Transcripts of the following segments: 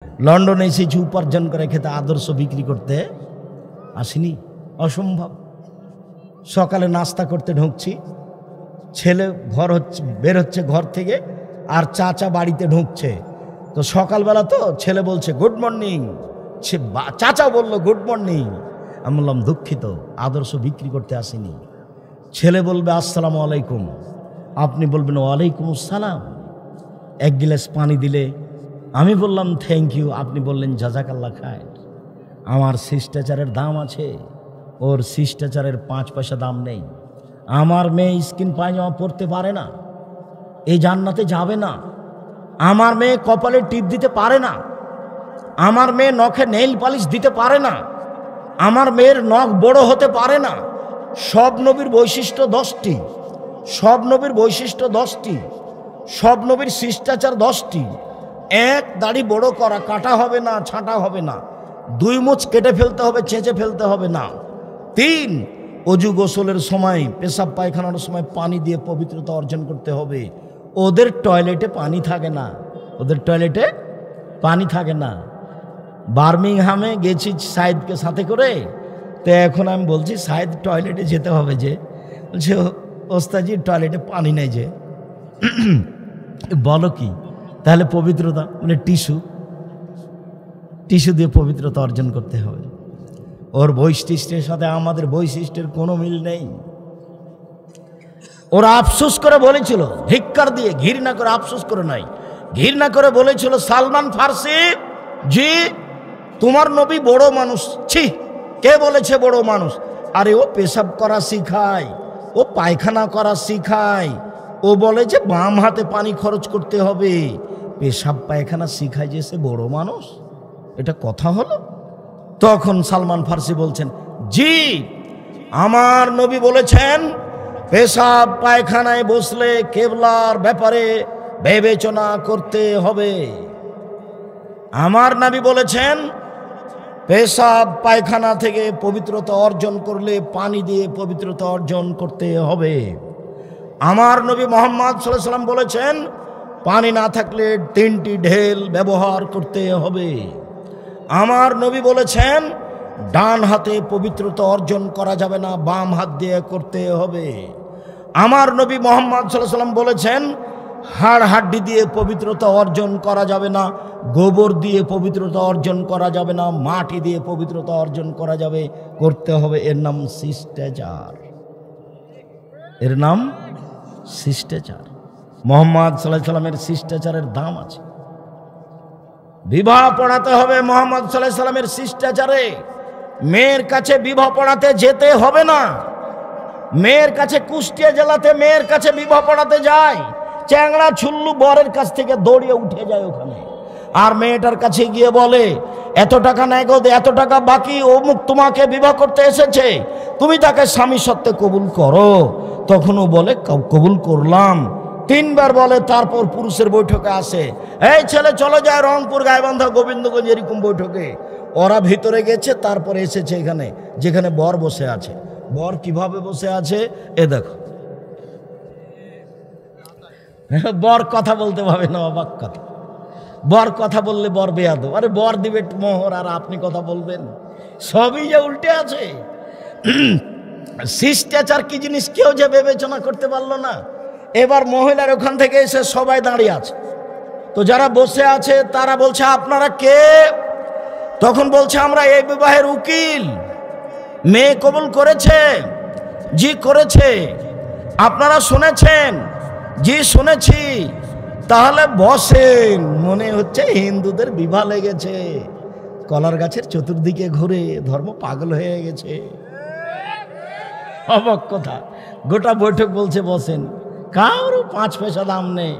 লন্ডনে এসেছি উপার্জন করে খেতে, আদর্শ বিক্রি করতে আসিনি, অসম্ভব। সকালে নাস্তা করতে ঢুকছি, ছেলে বের হচ্ছে ঘর থেকে, আর চাচা বাড়িতে ঢুকছে। তো সকালবেলা তো ছেলে বলছে গুড মর্নিং, চাচা বলল গুড মর্নিং। আমি বললাম দুঃখিত, আদর্শ বিক্রি করতে আসিনি। ছেলে বলবে আসসালামু আলাইকুম, আপনি বলবেন ওয়ালাইকুম আসসালাম। এক গ্লাস পানি দিলে আমি বললাম থ্যাংক ইউ, আপনি বললেন জাজাকাল্লাহ খায়। আমার শিষ্টাচারের দাম আছে, ওর শিষ্টাচারের 5 পয়সা দাম নেই। আমার মেয়ে স্কিন পায়জামা পরতে পারে না, এই জান্নাতে যাবে না। আমার মেয়ে কপালে টিপ দিতে পারে না, আমার মেয়ে নখে নেইল পালিশ দিতে পারে না, আমার মেয়ের নখ বড় হতে পারে না। সব নবীর বৈশিষ্ট্য 10টি, সব নবীর বৈশিষ্ট্য 10টি, সব নবীর শিষ্টাচার 10টি। 1, দাড়ি বড় করা, কাটা হবে না, ছাঁটা হবে না। 2, মুছ কেটে ফেলতে হবে, চেঁচে ফেলতে হবে না। 3, অজু গোসলের সময়, পেশাব পায়খানার সময় পানি দিয়ে পবিত্রতা অর্জন করতে হবে। ওদের টয়লেটে পানি থাকে না, ওদের টয়লেটে পানি থাকে না। বার্মিংহামে গেছি সাইদকে সাথে করে, তো এখন আমি বলছি সাইদ টয়লেটে যেতে হবে, যে বলছে ওস্তাজি টয়লেটে পানি নেই যে। বলো কি? তাহলে পবিত্রতা মানে টিস্যু দিয়ে পবিত্রতা অর্জন করতে হবে। ওর বৈশিষ্ট্যের সাথে আমাদের বৈশিষ্ট্যের কোনো মিল নেই। ওরা আফসোস করে বলেছিল, ধিক্কার দিয়ে, ঘৃণা করে, আফসোস করে নাই, ঘৃণা করে বলেছিল সালমান ফার্সি জি তোমার নবী বড় মানুষ। ছি, কে বলেছে বড় মানুষ? আরে ও পেশাব করা শিখায়, ও পায়খানা করা শিখায়, ও বলে যে বাম হাতে পানি খরচ করতে হবে, পেশাব পায়খানা শিখায় যে সে বড় মানুষ? এটা কথা হলো? তখন সালমান ফার্সি বলছেন জি আমার নবী বলেছেন পেশাব পায়খানায় বসলে কেবলার ব্যাপারে বিবেচনা করতে হবে। আমার নবী বলেছেন পেশাব পায়খানা থেকে পবিত্রতা অর্জন করলে পানি দিয়ে পবিত্রতা অর্জন করতে হবে। আমার নবী মোহাম্মদ সাল্লাল্লাহু আলাইহি ওয়াসাল্লাম বলেছেন পানি না থাকলে 3টি ঢেল ব্যবহার করতে হবে। আমার নবী বলেছেন ডান হাতে পবিত্রতা অর্জন করা যাবে না, বাম হাত দিয়ে করতে হবে। আমার নবী মোহাম্মদ সাল্লাল্লাহু আলাইহি ওয়াসাল্লাম বলেছেন হাড় হাড্ডি দিয়ে পবিত্রতা অর্জন করা যাবে না, গোবর দিয়ে পবিত্রতা অর্জন করা যাবে না, মাটি দিয়ে পবিত্রতা অর্জন করা যাবে, করতে হবে। এর নাম শিষ্টাচার, এর নাম শিষ্টাচার। মোহাম্মদ সাল্লাল্লাহু আলাইহি ওয়াসাল্লামের শিষ্টাচারের দাম আছে। বিবাহ পড়াতে হবে মোহাম্মদ সাল্লাল্লাহু আলাইহি ওয়াসাল্লামের শিষ্টাচারে। মেয়ের কাছে বিবাহ পড়াতে যেতে হবে না। মেয়ের কাছে, কুষ্টিয়া জেলাতে মেয়ের কাছে বিবাহ পড়াতে যায়, চ্যাংড়া ছুল্লু বরের কাছ থেকে দৌড়িয়ে উঠে যায় ওখানে, আর মেয়েটার কাছে গিয়ে বলে এত টাকা নগদ, এত টাকা বাকি, অমুক তোমাকে বিবাহ করতে এসেছে, তুমি তাকে স্বামী সত্ত্বে কবুল করো। তখন ও বলে কবুল করলাম। 3 বার বলে, তারপর পুরুষের বৈঠকে আসে, এই ছেলে চলে যায় রংপুর, গাইবান্ধা, গোবিন্দগঞ্জ, এরকম বৈঠকে। ওরা ভিতরে গেছে, তারপরে এসেছে এখানে, যেখানে বর বসে আছে। বর কিভাবে বসে আছে এ দেখো। বর কথা বলতে পারবে না, অবাক কথা। বর কথা বললে বর বেয়াদব। আরে বর দিবে মোহর আর আপনি কথা বলবেন, সবই যে উল্টে আছে। শিষ্টাচার কি জিনিস কেউ যে বিবেচনা করতে পারলো না। এবার মহিলার ওখান থেকে এসে সবাই দাঁড়িয়ে আছে, তো যারা বসে আছে তারা বলছে আপনারা কে? তখন বলছে আমরা এই বিবাহের উকিল। মেয়ে কবুল করেছে? জি করেছে। আপনারা শুনেছেন? জি শুনেছি। তাহলে বসেন। মনে হচ্ছে হিন্দুদের বিবাহ লেগেছে, কলার গাছের চতুর্দিকে ঘুরে ধর্ম পাগল হয়ে গেছে। অবাক কথা, গোটা বৈঠক বলছে বসেন, কারো 5 পয়সা দাম নেই।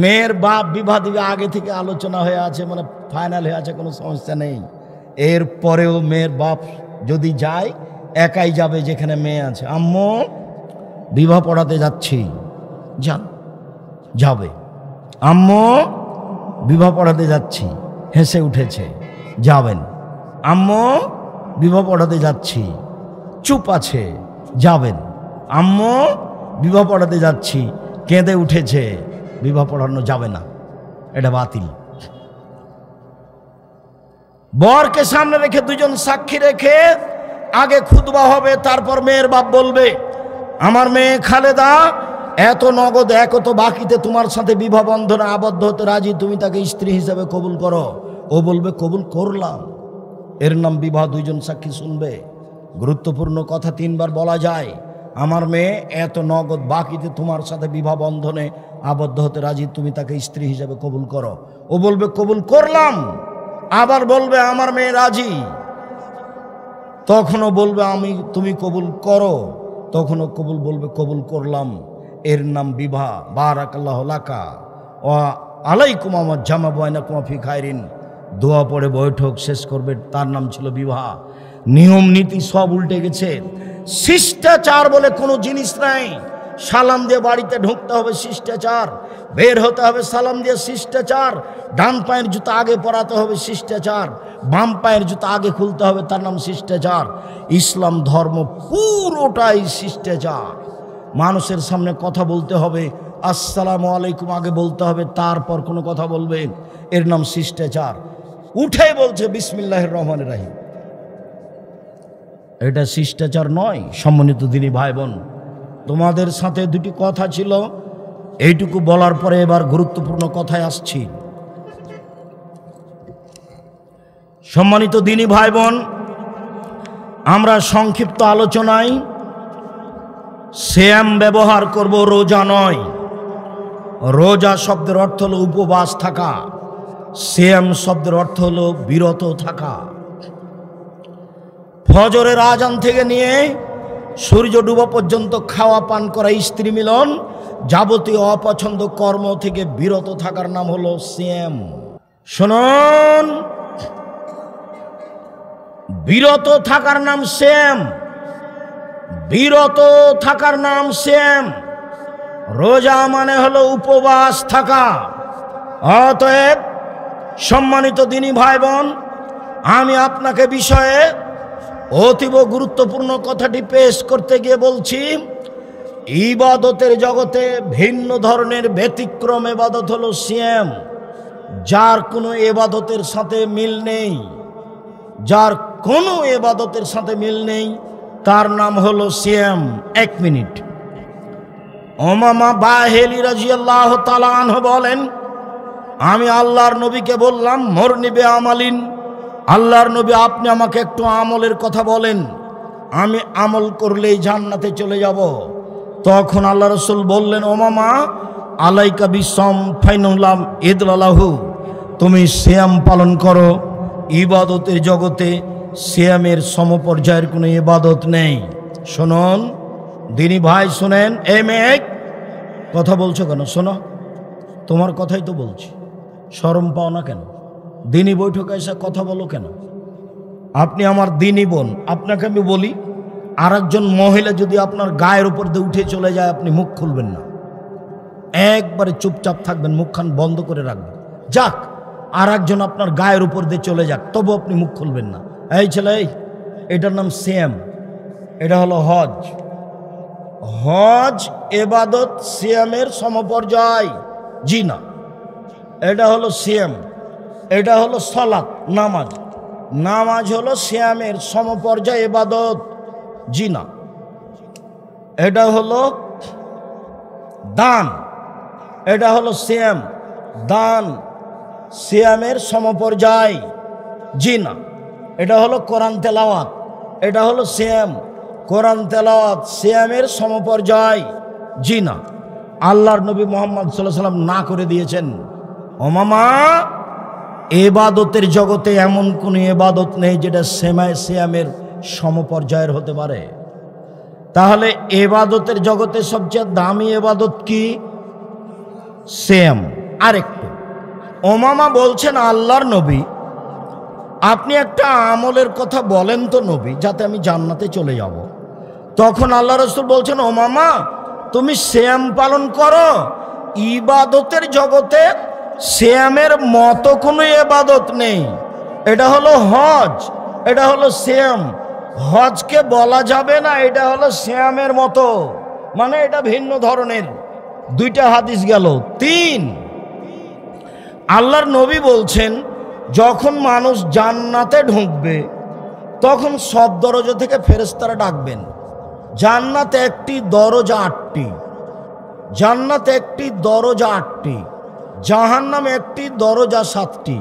মেয়ের বাপ বিবাহ দিবে, আগে থেকে আলোচনা হয়ে আছে, মানে ফাইনাল হয়ে আছে, কোনো সমস্যা নেই। এরপরেও মেয়ের বাপ যদি যায়, একাই যাবে যেখানে মেয়ে আছে। আম্মু বিবাহ পড়াতে যাচ্ছি, যান, যাবে। আম্মু বিবাহ পড়াতে যাচ্ছি, হেসে উঠেছে, যাবেন। আম্মু বিবাহ পড়াতে যাচ্ছি, চুপ আছে, যাবেন। আম্মু বিবাহ পড়াতে যাচ্ছি, কেঁদে উঠেছে, বিবাহ পড়ানো যাবে না, এটা বাতিল। বরকে সামনে রেখে দুজন সাক্ষী রেখে আগে খুতবা হবে, তারপর মেয়ের বাপ বলবে, আমার মেয়ে খালেদা এত নগদ এত বাকিতে তোমার সাথে বিবাহ বন্ধনে আবদ্ধ হতে রাজি, তুমি তাকে স্ত্রী হিসেবে কবুল করো। ও বলবে কবুল করলাম, এর নাম বিবাহ। দুইজন সাক্ষী শুনবে। গুরুত্বপূর্ণ কথা তিনবার বলা যায়, আমার মেয়ে এত নগদ বাকিতে তোমার সাথে বিবাহ বন্ধনে আবদ্ধ হতে রাজি, তুমি তাকে স্ত্রী হিসেবে কবুল করো। ও বলবে কবুল করলাম, আবার বলবে আমার মেয়ে রাজি, তখনও বলবে তুমি কবুল করো, তখনও কবুল বলবে কবুল করলাম, এর নাম বিবাহ। বারাকাল্লাহু লাকা ওয়া আলাইকুম আমার জামা বয়নাকুমা ফি খায়রিন, দোয়া পড়ে বৈঠক শেষ করবে, তার নাম ছিল বিবাহ। নিয়ম নীতি সব উল্টে গেছে। শিষ্টাচার বলে কোনো জিনিস নাই। সালাম দিয়ে বাড়িতে ঢুকতে হবে শিষ্টাচার, বের হতে হবে সালাম দিয়ে শিষ্টাচার, ডান পায়ের জুতা আগে পরাতে হবে শিষ্টাচার, বাম পায়ের জুতা আগে খুলতে হবে, তার নাম শিষ্টাচার। ইসলাম ধর্ম পুরোটাই শিষ্টাচার। মানুষের সামনে কথা বলতে হবে আসসালামু আলাইকুম আগে বলতে হবে, তারপর কোনো কথা বলবে, এর নাম শিষ্টাচার। উঠে বলছে বিসমিল্লাহির রহমানির রহিম, এটা শিষ্টাচার নয়। সম্মানিত দিনী ভাই বোন, তোমাদের সাথে দুটি কথা ছিল, এইটুকু বলার পরে এবার গুরুত্বপূর্ণ কথায় আসছি। সম্মানিত দিনী ভাই বোন, আমরা সংক্ষিপ্ত আলোচনায় সিয়াম ব্যবহার করব, রোজা নয়। রোজা শব্দের অর্থ হলো উপবাস থাকা, সিয়াম শব্দের অর্থ হলো বিরত থাকা। ফজরের আজান থেকে নিয়ে সূর্য ডুবা পর্যন্ত খাওয়া পান করা, স্ত্রী মিলন, যাবতীয় অপছন্দ কর্ম থেকে বিরত থাকার নাম হলো সিয়াম। শুনুন, বিরত থাকার নাম সিয়াম, বিরত থাকার নাম সিয়াম। রোজা মানে হলো উপবাস থাকা। অতএব সম্মানিত দিনী ভাই বোন, আমি আপনাকে বিষয়ে অতীব গুরুত্বপূর্ণ কথাটি পেশ করতে গিয়ে বলছি, ইবাদতের জগতে ভিন্ন ধরনের ব্যতিক্রম ইবাদত হলো সিয়াম, যার কোনো ইবাদতের সাথে মিল নেই, যার কোনো ইবাদতের সাথে মিল নেই, তার নাম হলো সিয়াম। এক মিনিট। উমামা বাহিলি রাদিয়াল্লাহু তাআলা আনহু বলেন, আমি আল্লাহর নবীকে বললাম, মরনি বে আমালিন, আল্লাহর নবী আপনি আমাকে একটু আমলের কথা বলেন, আমি আমল করলেই জান্নাতে চলে যাব। তখন আল্লাহ রাসূল বললেন, উমামা আলাইকা বিসম ফাইনুলাম ইদলালাহু, তুমি সিয়াম পালন করো। ইবাদতের জগতে সিয়ামের সমপর্যায়ের কোনো ইবাদত নেই। শুনুন দিনী ভাই, শুনেন। এই মেয়ে কথা বলছো কেন? শোনো, তোমার কথাই তো বলছি, শরম পাও না কেন? দিনী বৈঠকে এসে কথা বলো কেন? আপনি আমার দিনী বোন, আপনাকে আমি বলি, আর একজন মহিলা যদি আপনার গায়ের উপর দিয়ে উঠে চলে যায়, আপনি মুখ খুলবেন না, একবারে চুপচাপ থাকবেন, মুখখান বন্ধ করে রাখবেন। যাক, আর একজন আপনার গায়ের উপর দিয়ে চলে যাক, তবু আপনি মুখ খুলবেন না। এই ছেলে, এটার নাম সিয়াম, এটা হলো হজ। হজ এবাদত সিয়ামের সমপর্যায়? জি না। এটা হলো সিয়াম, এটা হলো সালাত, নামাজ। নামাজ হলো সিয়ামের সমপর্যায় ইবাদত? জি না। এটা হলো দান, এটা হলো সিয়াম, দান সিয়ামের সমপর্যায়? জি না। এটা হলো কোরআন তেলাওয়াত, এটা হলো সিয়াম, কোরআন তেলাওয়াত সিয়ামের সমপর্যায়? জি না। আল্লাহর নবী মুহাম্মদ সাল্লাল্লাহু আলাইহি ওয়াসাল্লাম না করে দিয়েছেন। ও মামা, ইবাদতের জগতে এমন কোন ইবাদত নেই যেটা সিয়ামের সমপর্যায়ের হতে পারে। তাহলে ইবাদতের জগতে সবচেয়ে দামি ইবাদত কি? সিয়াম। আরেকটু, ওমামা বলছেন, আল্লাহর নবী আপনি একটা আমলের কথা বলেন তো নবী, যাতে আমি জান্নাতে চলে যাব। তখন আল্লাহ রাসূল বলছেন, ওমামা তুমি সিয়াম পালন করো। ইবাদতের জগতে সিয়ামের মতো কোনো ইবাদত নেই। এটা হলো হজ, এটা হলো সিয়াম। হজকে বলা যাবে না এটা হলো সিয়ামের মতো, মানে এটা ভিন্ন ধরনের। দুইটা হাদিস গেল। তিন, আল্লাহর নবী বলছেন যখন মানুষ জান্নাতে ঢুকবে তখন সব দরজা থেকে ফেরেশতারা ডাকবেন। জান্নাতে একটি দরজা 8টি, জান্নাতে একটি দরজা 8টি, জাহান্নামে একটি দরজা 7টি,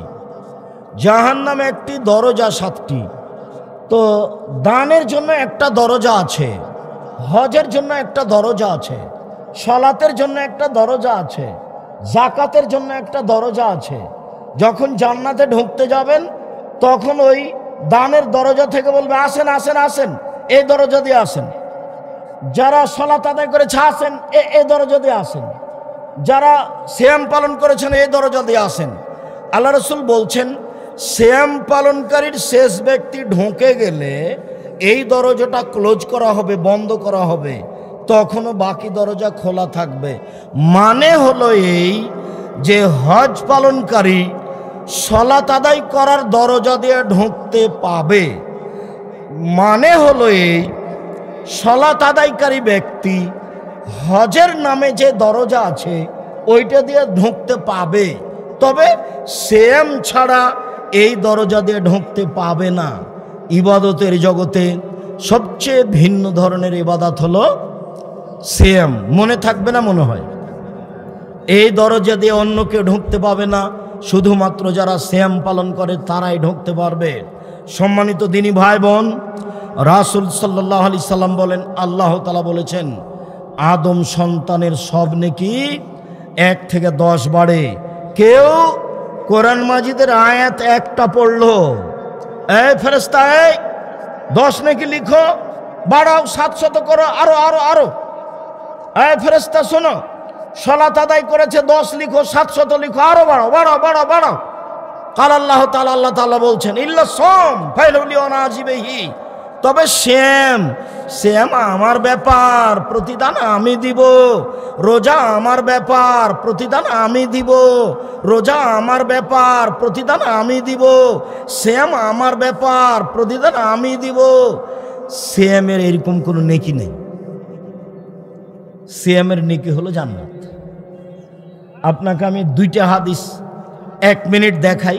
জাহান্নামে একটি দরজা 7টি। তো দানের জন্য একটা দরজা আছে, হজের জন্য একটা দরজা আছে, সালাতের জন্য একটা দরজা আছে, যাকাতের জন্য একটা দরজা আছে। যখন জান্নাতে ঢুকতে যাবেন তখন ওই দানের দরজা থেকে বলবে আসেন আসেন আসেন, এই দরজা দিয়ে আসেন। যারা সালাত আদায় করেছে আসেন এই দরজা দিয়ে আসেন, যারা সিয়াম পালন করেছেন এই দরজা দিয়ে আসেন। আল্লাহ রাসূল বলছেন সিয়াম পালনকারীর শেষ ব্যক্তি ঢুকে গেলে এই দরজাটা ক্লোজ করা হবে, বন্ধ করা হবে, তখনও বাকি দরজা খোলা থাকবে। মানে হলো এই যে হজ পালনকারী সালাত আদায় করার দরজা দিয়ে ঢুকতে পাবে। মানে হলো এই সালাত আদায়কারী ব্যক্তি হজের নামে যে দরজা আছে ওইটা দিয়ে ঢুকতে পাবে, তবে সিয়াম ছাড়া এই দরজা দিয়ে ঢুকতে পাবে না। ইবাদতের জগতে সবচেয়ে ভিন্ন ধরনের ইবাদত হলো সিয়াম। মনে থাকবে না মনে হয়? এই দরজা দিয়ে অন্য কেউ ঢুকতে পাবে না, শুধুমাত্র যারা সিয়াম পালন করে তারাই ঢুকতে পারবে। সম্মানিত দিনী ভাই বোন, রাসূল সাল্লাল্লাহু আলাইহি সাল্লাম বলেন, আল্লাহ তাআলা বলেছেন আদম সন্তানের সব নেকি 1 থেকে 10 বাড়ে। কেউ কোরআন মাজিদের আয়াত একটা পড়লো, এই ফেরেশতা এই 10 নেকি লিখো, বাড়াও 700 করো, আরো আরো আরো। এই ফেরেশতা শোনো, সালাত আদায় করেছে 10 লিখো, 700 লিখো, আরো বাড়াও বাড়াও বাড়াও বাড়াও। কাল আল্লাহ তাআলা, আল্লাহ তাআলা বলছেন ইল্লা সাম ফাইলুলি ওয়ানাজিবিহি, তবে শ্যাম আমার ব্যাপার, প্রতিদান আমি দিব। রোজা আমার ব্যাপার, প্রতিদান আমি দিব। রোজা আমার ব্যাপার, প্রতিদান আমি দিব। শ্যাম আমার ব্যাপার, প্রতিদান আমি দিব। শ্যামের এরকম কোনো নেকি নেই। শ্যামের নেকি হলো জান্নাত। আপনাকে আমি 2টা হাদিস 1 মিনিট দেখাই,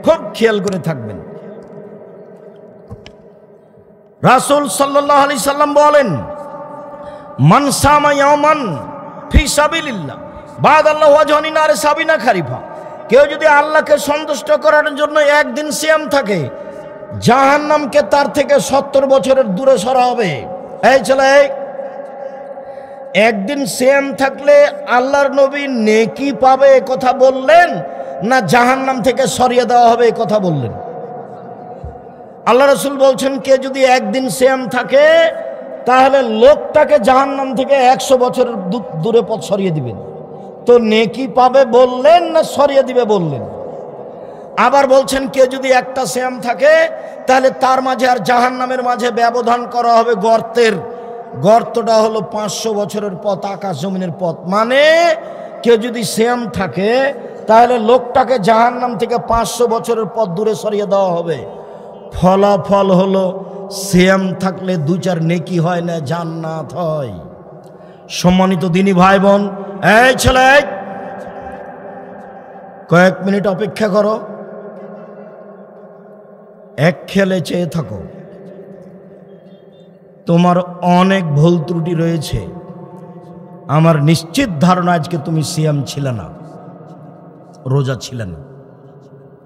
খুব খেয়াল করে থাকবেন। রাসূল সাল্লাল্লাহু আলাইহি সাল্লাম বলেন মান সামা ইয়াওমান ফি সাবিলিল্লাহ বাদাল্লাহু ওয়াজহানি নারে সাবিনা খারিফা, কেউ যদি আল্লাহকে সন্তুষ্ট করার জন্য একদিন সিয়াম থাকে, জাহান্নামকে তার থেকে 70 বছরের দূরে সরা হবে। এই ছেলে, একদিন সিয়াম থাকলে আল্লাহর নবী নেকি পাবে এ কথা বললেন, না জাহান্নাম থেকে সরিয়ে দেওয়া হবে এ কথা বললেন? আল্লাহ রাসূল বলছেন কে যদি একদিন সিয়াম থাকে তাহলে লোকটাকে জাহান্নাম থেকে 100 বছরের দূরে পথ সরিয়ে দিবেন। তো নেকি পাবে বললেন না সরিয়ে দিবে বললেন? আবার বলছেন কে যদি একটা সিয়াম থাকে তাহলে তার মাঝে আর জাহান্নামের মাঝে ব্যবধান করা হবে গর্তের। গর্তটা হলো 500 বছরের পথ, আকাশ জমিনের পথ। মানে কেউ যদি সিয়াম থাকে তাহলে লোকটাকে জাহান্নাম থেকে 500 বছরের পথ দূরে সরিয়ে দেওয়া হবে। ফলাফল হলো সিয়াম থাকলে 2-4 নেকি হয় না, জান্নাত হয়। সম্মানিত দিনী ভাই বোন, এই ছেলে কয়েক মিনিট অপেক্ষা করো, এক খেলে চেয়ে থাকো। তোমার অনেক ভুল ত্রুটি রয়েছে, আমার নিশ্চিত ধারণা আজকে তুমি সিয়াম ছিলে না, রোজা ছিলে না।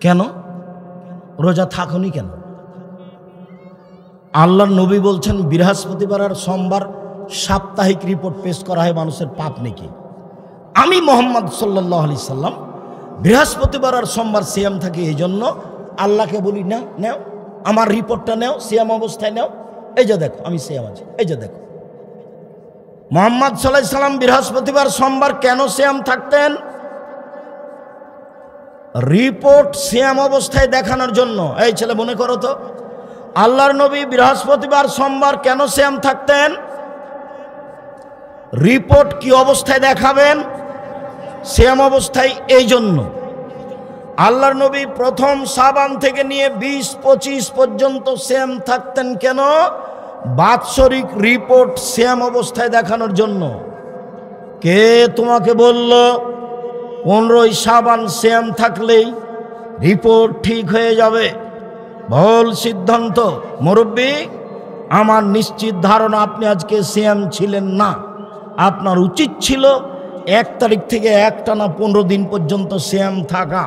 কেন রোজা থাকোনি কেন? আল্লাহর নবী বলছেন বৃহস্পতিবার আর সোমবার সাপ্তাহিক রিপোর্ট পেশ করা হয় মানুষের পাপ নেকি। আমি মুহাম্মদ সাল্লাল্লাহু আলাইহি সাল্লাম বৃহস্পতিবার আর সোমবার সিয়াম থাকি, এই জন্য আল্লাহকে বলি না নেও আমার রিপোর্টটা নেও, সিয়াম অবস্থায় নেও, এই যে দেখো আমি সিয়াম আছি, এই যে দেখো। মুহাম্মদ সাল্লাল্লাহু আলাইহি সাল্লাম বৃহস্পতিবার সোমবার কেন সিয়াম থাকতেন? রিপোর্ট সিয়াম অবস্থায় দেখানোর জন্য। এই ছেলে মনে করো তো, আল্লাহর নবী বৃহস্পতিবার সোমবার কেন সিয়াম থাকতেন? রিপোর্ট কি অবস্থায় দেখাবেন? সিয়াম অবস্থায়। এই জন্য আল্লাহর নবী প্রথম শাবান থেকে নিয়ে 20-25 পর্যন্ত সিয়াম থাকতেন। কেন? বাৎসরিক রিপোর্ট সিয়াম অবস্থায় দেখানোর জন্য। কে তোমাকে বলল 15ই শাবান সিয়াম থাকলেই রিপোর্ট ঠিক হয়ে যাবে। ভুল সিদ্ধান্ত। মুরব্বী, আমার নিশ্চিত ধারণা আপনি আজকে সিএম ছিলেন না। আপনার উচিত ছিল 1 তারিখ থেকে একটানা 15 দিন পর্যন্ত সিএম থাকা।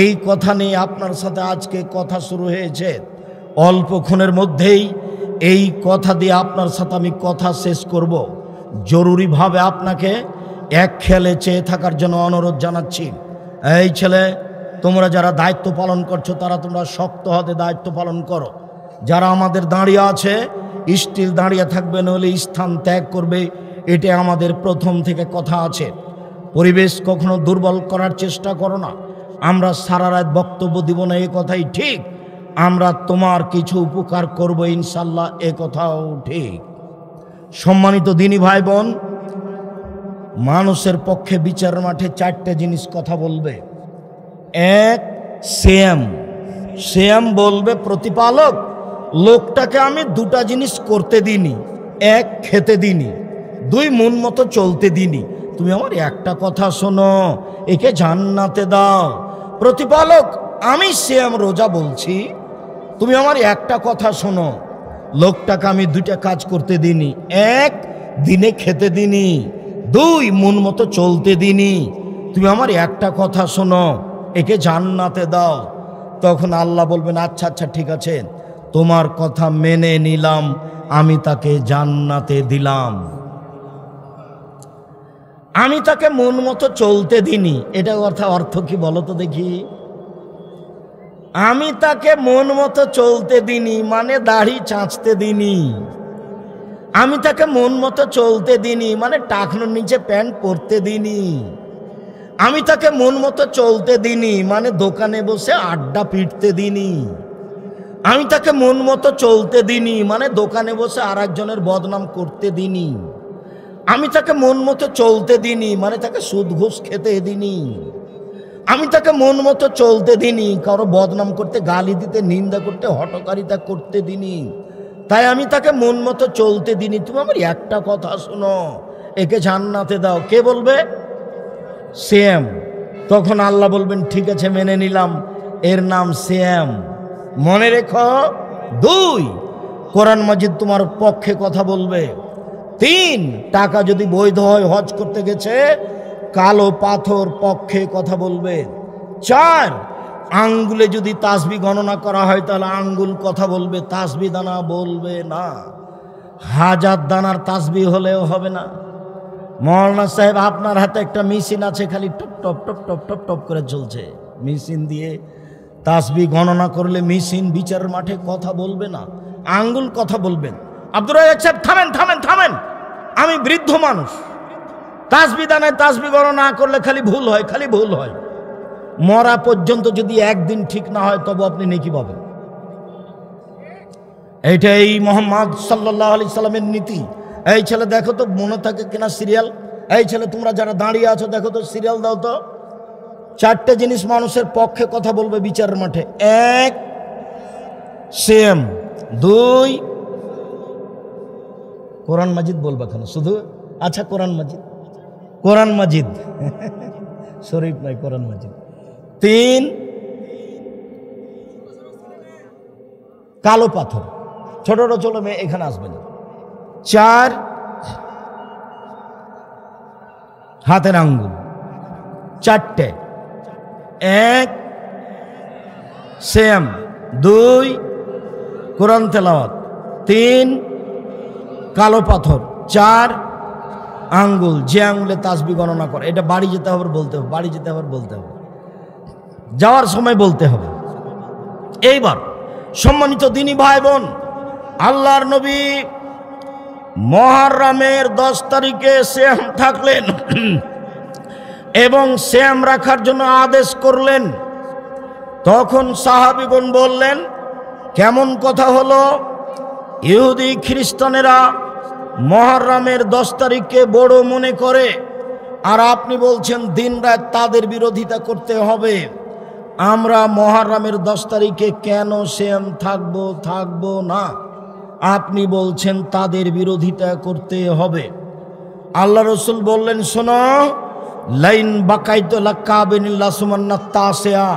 এই কথা নিয়ে আপনার সাথে আজকে কথা শুরু হয়েছে। অল্পক্ষণের মধ্যেই এই কথা দিয়ে আপনার সাথে আমি কথা শেষ করব। জরুরিভাবে আপনাকে এক খেয়ালে চেয়ে থাকার জন্য অনুরোধ জানাচ্ছি। এই ছেলে, তোমরা যারা দায়িত্ব পালন করছো তারা তোমরা শক্ত হাতে দায়িত্ব পালন করো। যারা আমাদের দাঁড়িয়ে আছে স্টিল দাঁড়িয়ে থাকবে, নইলে স্থান ত্যাগ করবে। এটা আমাদের প্রথম থেকে কথা আছে। পরিবেশ কখনো দুর্বল করার চেষ্টা করো না। আমরা সারা রাত বক্তব্য দিব না, এ কথাই ঠিক। আমরা তোমার কিছু উপকার করব ইনশাল্লাহ, এ কথাও ঠিক। সম্মানিত দিনী ভাই বোন, মানুষের পক্ষে বিচার মাঠে 4টে জিনিস কথা বলবে। 1, সিএম। সিএম বলবে প্রতিপালক, লোকটাকে আমি 2টা জিনিস করতে দিইনি। 1, খেতে দিইনি। 2, মন মতো চলতে দিইনি। তুমি আমার একটা কথা শোনো, একে জান্নাতে দাও। প্রতিপালক, আমি সিএম রোজা বলছি, তুমি আমার একটা কথা শোনো, লোকটাকে আমি 2টা কাজ করতে দিইনি। 1, দিনে খেতে দিইনি। 2, মন মতো চলতে দিইনি। তুমি আমার একটা কথা শোনো, একে জান্নাতে দাও। তখন আল্লাহ বলবেন, আচ্ছা আচ্ছা ঠিক আছে, তোমার কথা মেনে নিলাম, আমি তাকে জান্নাতে দিলাম। আমি তাকে মন মতো চলতে দিইনি। এটা অর্থ কি বলো তো দেখি? আমি তাকে মন মতো চলতে দিইনি মানে দাড়ি চাঁচতে দিইনি। আমি তাকে মন মতো চলতে দিইনি মানে টাকনোর নিচে প্যান্ট পরতে দিইনি। আমি তাকে মন মতো চলতে দিইনি মানে দোকানে বসে আড্ডা পিটতে দিইনি। আমি তাকে মন মতো চলতে দিইনি মানে দোকানে বসে আরেকজনের বদনাম করতে দিইনি। আমি তাকে মন মতো চলতে দিইনি মানে তাকে সুদ ঘুষ খেতে দিইনি। আমি তাকে মন মতো চলতে দিইনি কারো বদনাম করতে, গালি দিতে, নিন্দা করতে, হটকারিতা করতে দিইনি। তাই আমি তাকে মন মতো চলতে দিইনি। তুমি আমার একটা কথা শোনো, একে জান্নাতে দাও। কে বলবে? সিএম। তখন আল্লাহ বলবেন, ঠিক আছে মেনে নিলাম, এর নাম সিএম। মনে রেখো, 2, কোরআন মাজিদ তোমার পক্ষে কথা বলবে। 3, টাকা যদি বৈধ হয়, হজ করতে গেছে, কালো পাথর পক্ষে কথা বলবে। 4, আঙ্গুলে যদি তাসবি গণনা করা হয় তাহলে আঙ্গুল কথা বলবে, তাসবি দানা বলবে না। 1000 দানার তাসবি হলেও হবে না। মৌলানা সাহেব, আপনার হাতে একটা মেশিন আছে, খালি top top top top top top করে চলছে। মেশিন দিয়ে তাসবি গণনা করলে মেশিন বিচারের মাঠে কথা বলবে না, আঙ্গুল কথা বলবেন। আব্দুর রাজ্জাক সাহেব, থামেন থামেন থামেন, আমি বৃদ্ধ মানুষ। তাসবি দানায় তাসবি গণনা না করলে খালি ভুল হয়, খালি ভুল হয়। মরা পর্যন্ত যদি একদিন ঠিক না হয় তবে আপনি নেকি পাবেন। এইটাই মোহাম্মদ সাল্লাল্লাহু আলাইহি সাল্লামের নীতি। এই ছেলে দেখো তো মনে থাকে কিনা সিরিয়াল। এই ছেলে, তোমরা যারা দাঁড়িয়ে আছো দেখো তো সিরিয়াল দাও তো। 4টে জিনিস মানুষের পক্ষে কথা বলবে বিচারের মাঠে। 1, সিএম। 2, কোরআন মাজিদ বলবা কেন শুধু? আচ্ছা, কোরআন মাজিদ, কোরআন মাজিদ শরীফ নয়, কোরআন মাজিদ। 3, কালো পাথর, ছোট ছোট মেয়ে এখানে আসবে না। 4, হাতের আঙ্গুল। 4টে। 1, সিএম। 2, কোরআন তেলাওয়াত। 3, কালো পাথর। 4, আঙ্গুল। যে আঙ্গুলে তাসবি গণনা করে। এটা বাড়ি যেতে হবে বলতে হবে, বাড়ি যেতে হবে বলতে হবে, যাওয়ার সময় বলতে হবে। এইবার সম্মানিত দিনী ভাই বোন, আল্লাহর নবী মুহররমের 10 তারিখে সিয়াম থাকলেন এবং সিয়াম রাখার জন্য আদেশ করলেন। তখন সাহাবীগণ বললেন, কেমন কথা হলো? ইহুদি খ্রিস্টানেরা মুহররমের 10 তারিখকে বড় মনে করে, আর আপনি বলছেন দিন রাত তাদের বিরোধিতা করতে হবে। আমরা মুহররমের 10 তারিখে কেন সিয়াম থাকবো না? আপনি বলছেন তাদের বিরোধিতা করতে হবে। আল্লাহ রসুল বললেন, শোনো, লাইন বাকাইতু লাকাবিনিল্লাহ সুমান্না তাসিয়া,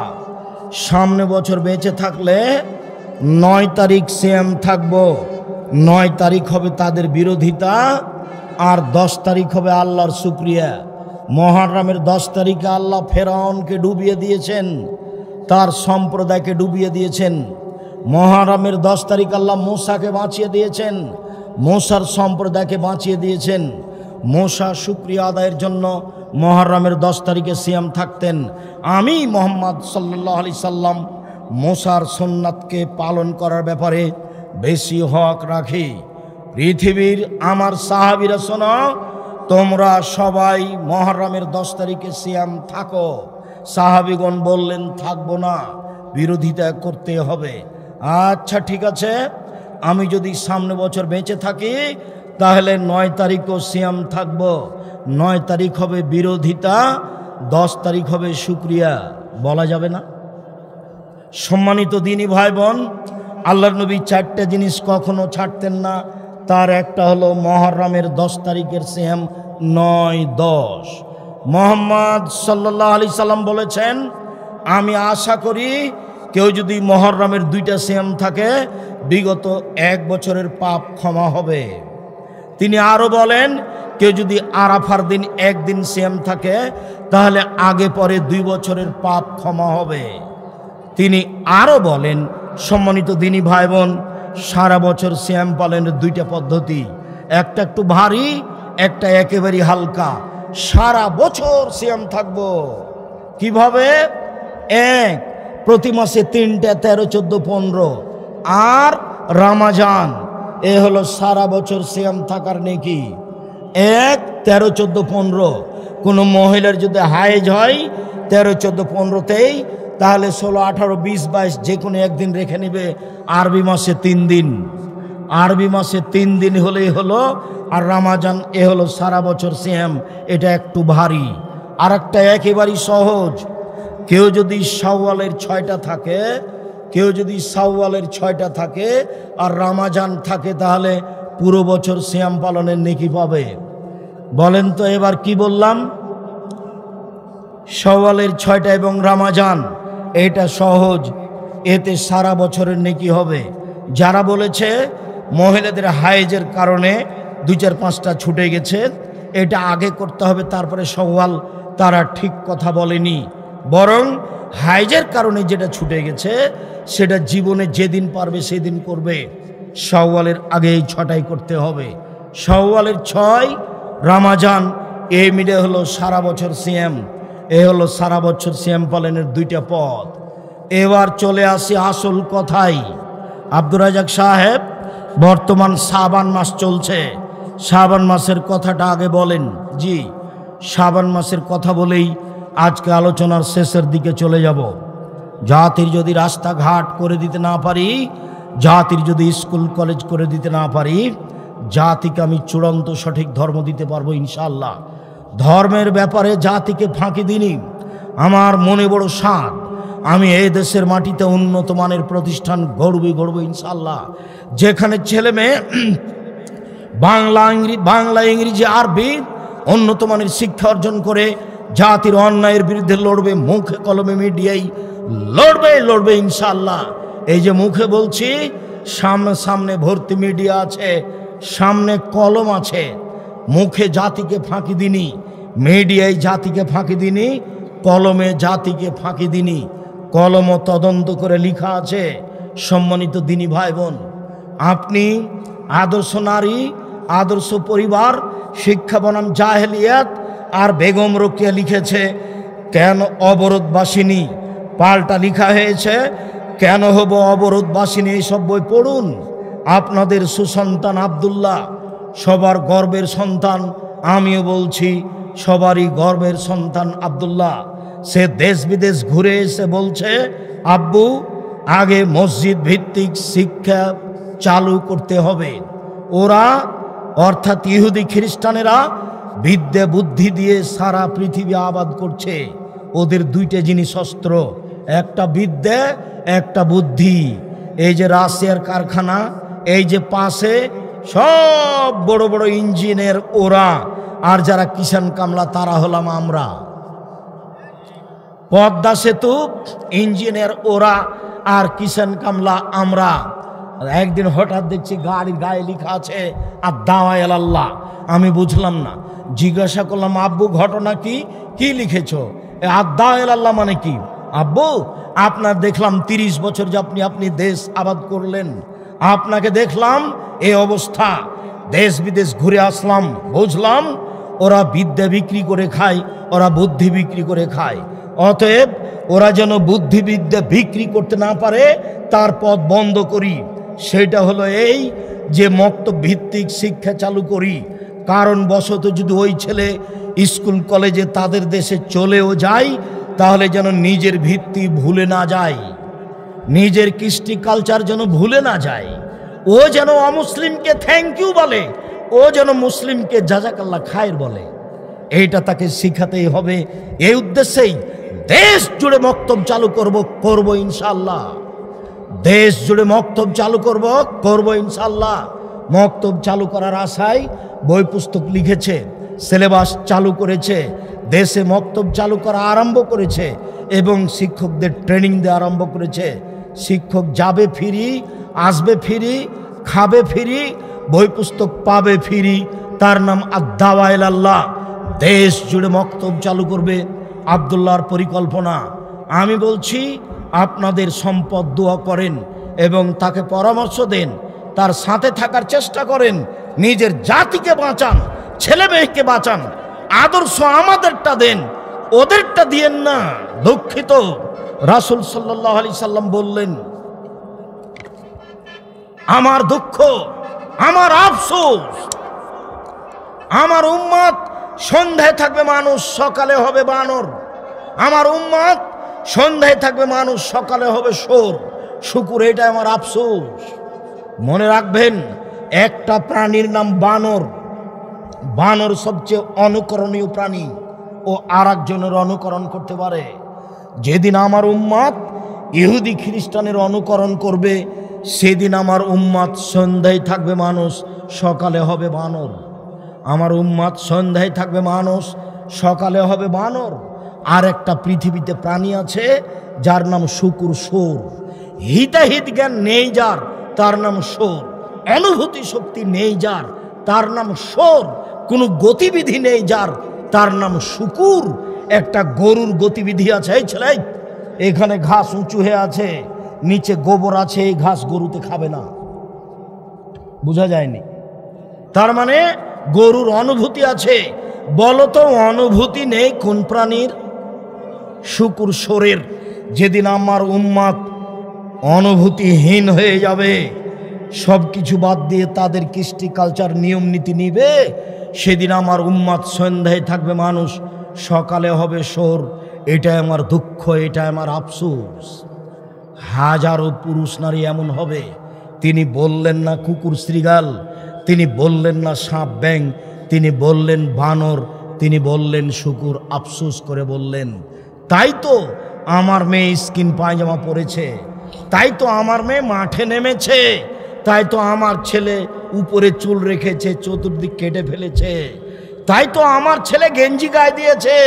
সামনে বছর বেঁচে থাকলে 9 তারিখ সিয়াম থাকবো। 9 তারিখ হবে তাদের বিরোধিতা, আর 10 তারিখ হবে আল্লাহর শুকরিয়া। মুহররমের 10 তারিখে আল্লাহ ফেরাউনকে ডুবিয়ে দিয়েছেন, তার সম্প্রদায়কে ডুবিয়ে দিয়েছেন। মুহররমের 10 তারিখ আল্লাহ মূসাকে বাঁচিয়ে দিয়েছেন, মূসার সম্প্রদায়কে বাঁচিয়ে দিয়েছেন। মূসা শুকরিয়া আদায়ের জন্য মুহররমের 10 তারিখে সিয়াম থাকতেন। আমি মুহাম্মদ সাল্লাল্লাহু আলাইহি সাল্লাম মূসার সুন্নাতকে পালন করার ব্যাপারে বেশি হক রাখি। পৃথিবীর আমার সাহাবীরা শোনো, তোমরা সবাই মুহররমের 10 তারিখে সিয়াম থাকো। সাহাবীগণ বললেন থাকবো না, বিরোধিতা করতে হবে। আচ্ছা ঠিক আছে, আমি যদি সামনে বছর বেঁচে থাকি তাহলে 9 তারিখও সিয়াম থাকবো। 9 তারিখ হবে বিরোধিতা, 10 তারিখ হবে শুকরিয়া। বলা যাবে না? সম্মানিত দিনী ভাই বোন, আল্লাহর নবী 4টে জিনিস কখনো ছাড়তেন না। তার একটা হলো মুহররমের 10 তারিখের সিয়াম 9-10। মুহাম্মদ সাল্লাল্লাহু আলাইহি সাল্লাম বলেছেন, আমি আশা করি কেউ যদি মুহররমের 2টা সিয়াম থাকে বিগত 1 বছরের পাপ ক্ষমা হবে। তিনি আরো বলেন, কেউ যদি আরাফার দিন 1 দিন সিয়াম থাকে তাহলে আগে পরে 2 বছরের পাপ ক্ষমা হবে। তিনি আরো বলেন, সম্মানিত দিনী ভাই বোন, সারা বছর সিয়াম পালনের 2টা পদ্ধতি, একটা একটু ভারী, একটা একেবারে হালকা। সারা বছর সিয়াম থাকবো। কিভাবে? 1, প্রতি মাসে 3টা 13, 14, 15, আর রমজান। এ হলো সারা বছর সিয়াম থাকার নেকি। 1, 13, 14, 15। কোনো মহিলার যদি হায়েজ হয় 13, 14, 15তেই, তাহলে 16, 18, 20, 22 যে কোনো একদিন রেখে নেবে। আরবি মাসে 3 দিন, আরবি মাসে 3 দিন হলেই হলো। আর রমজান এ হলো সারা বছর সিয়াম। এটা একটু ভারী। আর একটা একেবারেই সহজ, কেউ যদি শাওয়ালের 6টা থাকে, কেউ যদি শাওয়ালের 6টা থাকে আর রমজান থাকে, তাহলে পুরো বছর সিয়াম পালনের নেকি পাবে। বলেন তো এবার কি বললাম? শাওয়ালের 6টা এবং রমজান, এটা সহজ, এতে সারা বছরের নেকি হবে। যারা বলেছে মহিলাদের হায়েজের কারণে 2, 4, 5টা ছুটে গেছে, এটা আগে করতে হবে তারপরে শাওয়াল, তারা ঠিক কথা বলেনি। বরং হায়েজের কারণে যেটা ছুটে গেছে সেটা জীবনে যেদিন পারবে সেদিন করবে। শাওয়ালের আগে এই 6টাই করতে হবে। শাওয়ালের 6, রমজান, এই মিলে হলো সারা বছর সিয়াম। এ হলো সারা বছর সিয়াম পালনের 2টা পথ। এবার চলে আসি আসল কথাই। আব্দুর রাজাক সাহেব, বর্তমান শাবান মাস চলছে, শাবান মাসের কথাটা আগে বলেন। জি, শাবান মাসের কথা বলেই আজকে আলোচনার শেষের দিকে চলে যাব। জাতির যদি রাস্তাঘাট করে দিতে না পারি, জাতির যদি স্কুল কলেজ করে দিতে না পারি, জাতিকে আমি চূড়ান্ত সঠিক ধর্ম দিতে পারবো ইনশাআল্লাহ। ধর্মের ব্যাপারে জাতিকে ফাঁকি দিইনি। আমার মনে বড় সাধ, আমি এই দেশের মাটিতে উন্নত মানের প্রতিষ্ঠান গড়ব ইনশাআল্লাহ, যেখানে ছেলে মেয়ে বাংলা ইংরেজি আরবি উন্নত মানের শিক্ষা অর্জন করে জাতির অন্যায়ের বিরুদ্ধে লড়বে। মুখে কলমে মিডিয়ায় লড়বে ইনশাআল্লাহ। এই যে মুখে বলছি, সামনে ভর্তি মিডিয়া আছে, সামনে কলম আছে। মুখে জাতিকে ফাঁকি দিনি, মিডিয়ায় জাতিকে ফাঁকি দিনি, কলমে জাতিকে ফাঁকি দিনি। কলম তদন্ত করে লেখা আছে। সম্মানিত দিনী ভাই বোন, আপনি আদর্শ নারী, আদর্শ পরিবার, শিক্ষা বনাম জাহেলিয়াত, আর বেগম রোকেয়া লিখেছে কেন অবরোধবাসিনী, পাল্টা লেখা হয়েছে কেন হব অবরোধবাসিনী। এইসব বই পড়ুন। আপনাদের সুসন্তান আব্দুল্লাহ সবার গর্বের সন্তান, আমিও বলছি সবারই গর্বের সন্তান আব্দুল্লাহ। সে দেশ বিদেশ ঘুরে এসে বলছে, আব্বু আগে মসজিদ ভিত্তিক শিক্ষা চালু করতে হবে। ওরা অর্থাৎ ইহুদি খ্রিস্টানেরা বিদ্যা বুদ্ধি দিয়ে সারা পৃথিবী আবাদ করছে। ওদের 2টে জিনিস অস্ত্র, একটা বিদ্যা, একটা বুদ্ধি। এই যে রাশিয়ার কারখানা, এই যে পাশে সব বড় বড় ইঞ্জিনের ওরা, আর যারা কিষান কামলা তারা হলাম আমরা। পদ্মা সেতু ইঞ্জিনিয়ার ওরা আর কিষান কামলা আমরা। একদিন হঠাৎ দেখছি গাড়ির গায়ে লেখা আছে আদ-দাওয়া ইলাল্লাহ। আমি বুঝলাম না, জিজ্ঞাসা করলাম আব্বু ঘটনা কি, কি লিখেছো? আদ-দাওয়া ইলাল্লাহ মানে কি? আব্বু আপনার দেখলাম 30 বছর যে আপনি দেশ আবাদ করলেন, আপনাকে দেখলাম এই অবস্থা, দেশ বিদেশ ঘুরে আসলাম, বুঝলাম ওরা বিদ্যা বিক্রি করে খায়, ওরা বুদ্ধি বিক্রি করে খায়। অতএব ওরা যেন বুদ্ধি বিদ্যা বিক্রি করতে না পারে তার পথ বন্ধ করি। সেটা হলো এই যে মক্তব ভিত্তিক শিক্ষা চালু করি। কারণ বশত যদি ওই ছেলে স্কুল কলেজে তাদের দেশে চলেও যায়, তাহলে যেন নিজের ভিত্তি ভুলে না যায়, নিজের কৃষ্টি কালচার যেন ভুলে না যায়। ও যেন অমুসলিমকে থ্যাংক ইউ বলে, ও যেন মুসলিমকে জাজাকাল্লাহ খায়ের বলে। এইটা তাকে শিখাতেই হবে। এই উদ্দেশ্যেই দেশ জুড়ে মক্তব চালু করব ইনশাআল্লাহ। দেশ জুড়ে মক্তব চালু করব ইনশাআল্লাহ। মক্তব চালু করার আশায় বই পুস্তক লিখেছে, সিলেবাস চালু করেছে, দেশে মক্তব চালু করা আরম্ভ করেছে এবং শিক্ষকদের ট্রেনিং দেওয়া আরম্ভ করেছে। শিক্ষক যাবে ফ্রি, আসবে ফ্রি, খাবে ফ্রি, বই পুস্তক পাবে ফ্রি। তার নাম আদ-দাওয়া ইলাল্লাহ। দেশ জুড়ে মক্তব চালু করবে আব্দুল্লাহর পরিকল্পনা। আমি বলছি আপনাদের সম্পদ দোয়া করেন এবং তাকে পরামর্শ দেন, তার সাথে থাকার চেষ্টা করেন, নিজের জাতিকে বাঁচান, ছেলে মেয়েকে বাঁচান। আদর্শ আমাদেরটা দেন, ওদেরটা দিয়েন না। দুঃখিত, রাসূল সাল্লাল্লাহু আলাইহি সাল্লাম বললেন, আমার দুঃখ, আমার আফসোস, আমার উম্মত সন্ধ্যায় থাকবে মানুষ, সকালে হবে বানর। আমার উম্মত সন্ধ্যায় থাকবে মানুষ, সকালে হবে শুকুর। শুকুর, এটা আমার আফসোস। মনে রাখবেন, একটা প্রাণীর নাম বানর। বানর সবচেয়ে অনুকরণীয় প্রাণী, ও আর একজনের অনুকরণ করতে পারে। যেদিন আমার উম্মত ইহুদি খ্রিস্টানের অনুকরণ করবে, সেদিন আমার উম্মত সন্ধ্যায় থাকবে মানুষ, সকালে হবে বানর। আমার উম্মত সন্ধ্যায় থাকবে মানুষ, সকালে হবে বানর। আর একটা পৃথিবীতে প্রাণী আছে যার নাম শুকুর, সোর। হিতাহিত জ্ঞান নেই যার, তার নাম সোর। অনুভূতি শক্তি নেই যার, তার নাম সোর। কোনো গতিবিধি নেই যার, তার নাম শুকুর। একটা গরুর গতিবিধি আছে। এই ছেলে, এখানে ঘাস উঁচু হয়ে আছে, নিচে গোবর আছে, এই ঘাস গরুতে খাবে না। বোঝা যায়নি? তার মানে গরুর অনুভূতি আছে। বলো তো অনুভূতি নেই কোন প্রাণীর? শুকুর, সোরের। যেদিন আমার উম্মত অনুভূতিহীন হয়ে যাবে, সব কিছু বাদ দিয়ে তাদের কৃষ্টি কালচার নিয়ম নীতি নিবে, সেদিন আমার উম্মত সন্ধ্যায় থাকবে মানুষ, সকালে হবে সোর। এটাই আমার দুঃখ, এটাই আমার আফসোস। হাজারো পুরুষ নারী এমন হবে। তিনি বললেন না কুকুর শ্রীগাল, তিনি বললেন না সাপ ব্যাং, তিনি বললেন বানর, তিনি বললেন শুকুর। আফসোস করে বললেন, তাই তো আমার মেয়ে স্কিন পায়জামা পরেছে, তাই তো আমার মেয়ে মাঠে নেমেছে, তাই তো আমার ছেলে উপরে চুল রেখেছে, চতুর্দিক কেটে ফেলেছে, তাই তো আমার ছেলে গেঞ্জি গায়ে দিয়েছে।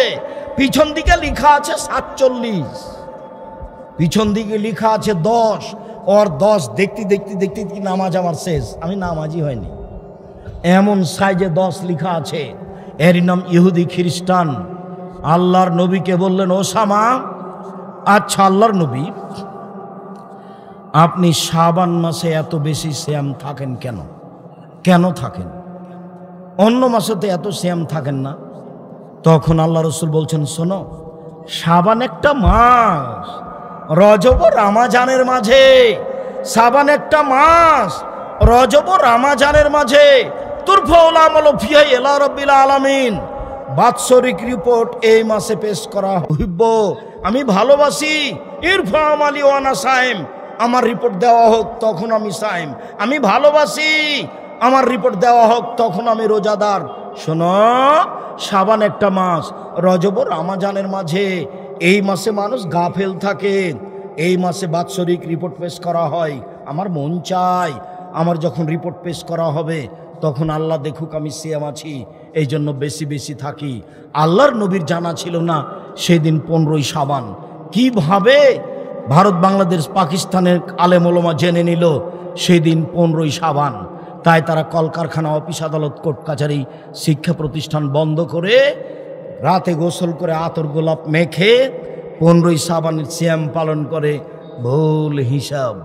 পিছন দিকে লেখা আছে 47, পিছন দিকে লেখা আছে 10। ওর 10 দেখতে দেখতে দেখতে নামাজ আমার শেষ, আমি নামাজই হয়নি। এমন সাইজে 10 লেখা আছে। এর নাম ইহুদি খ্রিস্টান। আল্লাহর নবীকে বললেন, ওসামা, আচ্ছা আল্লাহর নবী, আপনি শাবান মাসে এত বেশি শ্যাম থাকেন কেন? কেন থাকেন? অন্য মাসে তো এত শ্যাম থাকেন না। তখন আল্লাহ রসুল বলছেন, শোনো, শাবান একটা মাস, রজব ও রামাজানের মাঝে। শাবান একটা মাস, রজব ও রামাজানের মাঝে। তুরফাউল আমালু ফিহা ইলা রাব্বিল আলামিন। বাৎসরিক রিপোর্ট এই মাসে পেশ করা হইব। আমি ভালোবাসি। ইরফা আমালি ওয়ানা সাইম, আমার রিপোর্ট দেওয়া হোক, তখন আমি সাইম। আমি ভালোবাসি, আমার রিপোর্ট দেওয়া হোক, তখন আমি রোজাদার। শোনো, শাবান একটা মাস, রজব ও রামাজানের মাঝে। এই মাসে মানুষ গাফেল থাকে। এই মাসে বাৎসরিক রিপোর্ট পেশ করা হয়। আমার মন চায় আমার যখন রিপোর্ট পেশ করা হবে তখন আল্লাহ দেখুক আমি সিয়াম আছি, এই জন্য বেশি বেশি থাকি। আল্লাহর নবীর জানা ছিল না সেদিন 15ই শাবান। কিভাবে ভারত, বাংলাদেশ, পাকিস্তানের আলেম ওলামা জেনে নিল সেদিন 15ই শাবান। তাই তারা কলকারখানা, অফিস আদালত, কোর্ট কাছারি, শিক্ষা প্রতিষ্ঠান বন্ধ করে রাতে গোসল করে আতর গোলাপ মেখে 15ই শাবানের সিয়াম পালন করে। ভুল হিসাব।